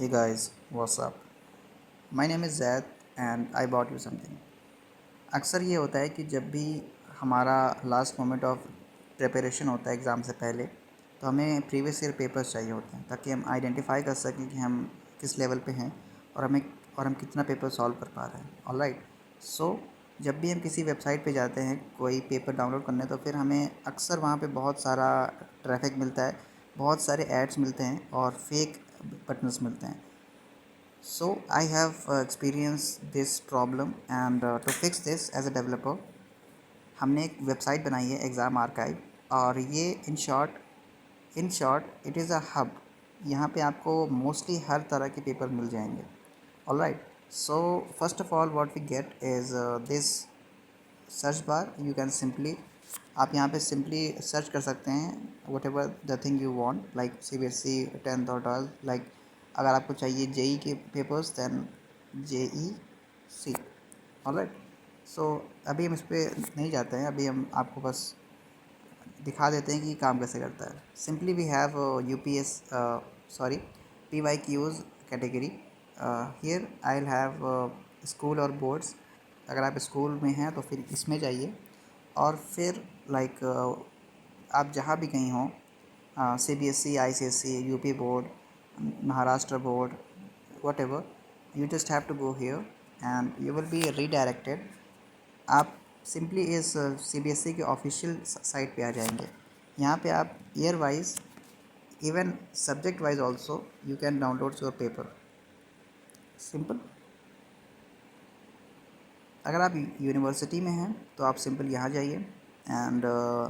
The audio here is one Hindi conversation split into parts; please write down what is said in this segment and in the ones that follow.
Hey guys, what's up? My name is Zaid and I bought you something. अक्सर ये होता है कि जब भी हमारा लास्ट मोमेंट ऑफ प्रिपरेशन होता है एग्ज़ाम से पहले, तो हमें प्रीवियस ईयर पेपर्स चाहिए होते हैं ताकि हम आइडेंटिफाई कर सकें कि हम किस लेवल पे हैं और हम कितना पेपर सॉल्व कर पा रहे हैं। ऑलराइट, सो जब भी हम किसी वेबसाइट पे जाते हैं कोई पेपर डाउनलोड करने, तो फिर हमें अक्सर वहाँ पे बहुत सारा ट्रैफिक मिलता है, बहुत सारे एड्स मिलते हैं और फेक बटन्स मिलते हैं। So I have experienced this problem and to fix this as a developer हमने एक वेबसाइट बनाई है एग्ज़ाम आर्काइव। और ये in short it is a hub. यहाँ पे आपको मोस्टली हर तरह के पेपर मिल जाएंगे। Alright, so first of all what we get is this search bar. You can simply आप यहाँ पे सिंपली सर्च कर सकते हैं whatever the thing you want, like CBSE 10th और 12th। लाइक अगर आपको चाहिए जेई के पेपर्स दैन JEC। ऑलराइट, सो अभी हम इस पर नहीं जाते हैं, अभी हम आपको बस दिखा देते हैं कि काम कैसे करता है। Simply we have UPS sorry PYQs category. Here I will have school और बोर्ड्स। अगर आप स्कूल में हैं तो फिर इसमें जाइए और फिर लाइक आप जहाँ भी कहीं हों, CBSE, ICSE, UP board, Maharashtra board, whatever, you just have to go here and you will be redirected. आप सिंपली इस CBSE के ऑफिशियल साइट पे आ जाएंगे। यहाँ पे आप year wise, even subject wise also you can download your paper. Simple. अगर आप यूनिवर्सिटी में हैं तो आप सिंपल यहाँ जाइए and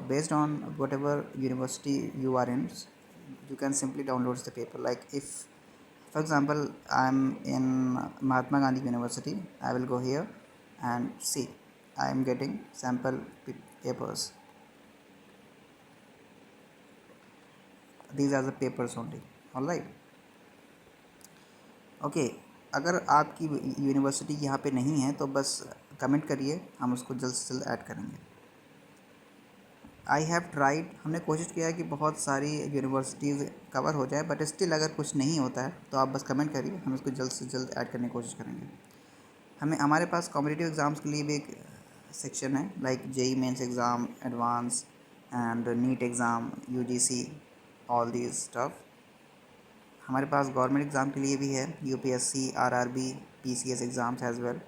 based on whatever university you are in, you can simply download the paper. Like if for example I'm in Mahatma Gandhi University, I will go here and see I am getting sample papers. These are the papers only. All right, okay, अगर आपकी यूनिवर्सिटी यहाँ पे नहीं है तो बस कमेंट करिए, हम उसको जल्द से जल्द ऐड करेंगे। आई हैव ट्राइड, हमने कोशिश किया है कि बहुत सारी यूनिवर्सिटीज़ कवर हो जाए, बट स्टिल अगर कुछ नहीं होता है तो आप बस कमेंट करिए, हम इसको जल्द से जल्द ऐड करने की कोशिश करेंगे। हमारे पास कॉम्पिटिटिव एग्ज़ाम्स के लिए भी एक सेक्शन है, like JEE mains exam, advance and NEET exam, UGC, all these stuff. हमारे पास गवर्नमेंट एग्ज़ाम के लिए भी है, UPSC, RRB, PCS exams as well.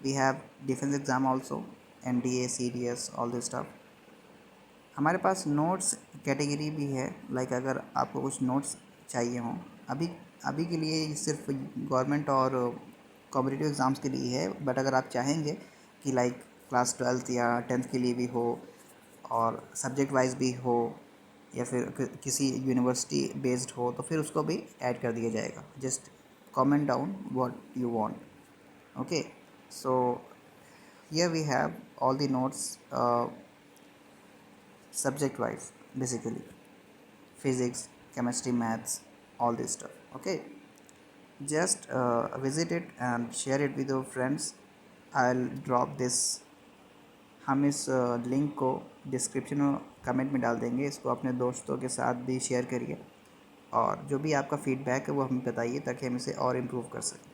We have defence exam also, NDA, CDS, all this stuff. हमारे पास नोट्स कैटेगरी भी है, लाइक अगर आपको कुछ नोट्स चाहिए हों। अभी अभी के लिए ये सिर्फ गवर्नमेंट और कॉम्पिटिटिव एग्ज़ाम्स के लिए है, बट अगर आप चाहेंगे कि लाइक क्लास 12th या 10th के लिए भी हो और सब्जेक्ट वाइज भी हो या फिर किसी यूनिवर्सिटी बेस्ड हो, तो फिर उसको भी ऐड कर दिया जाएगा। Just comment down what you want. Okay, so here we have all the notes subject wise, basically physics, chemistry, maths, all this stuff. Okay, just visit it and share it with your friends. I'll drop this, हम इस लिंक को डिस्क्रिप्शन और कमेंट में डाल देंगे। इसको अपने दोस्तों के साथ भी शेयर करिए और जो भी आपका फीडबैक है वो हमें बताइए ताकि हम इसे और इम्प्रूव कर सकें।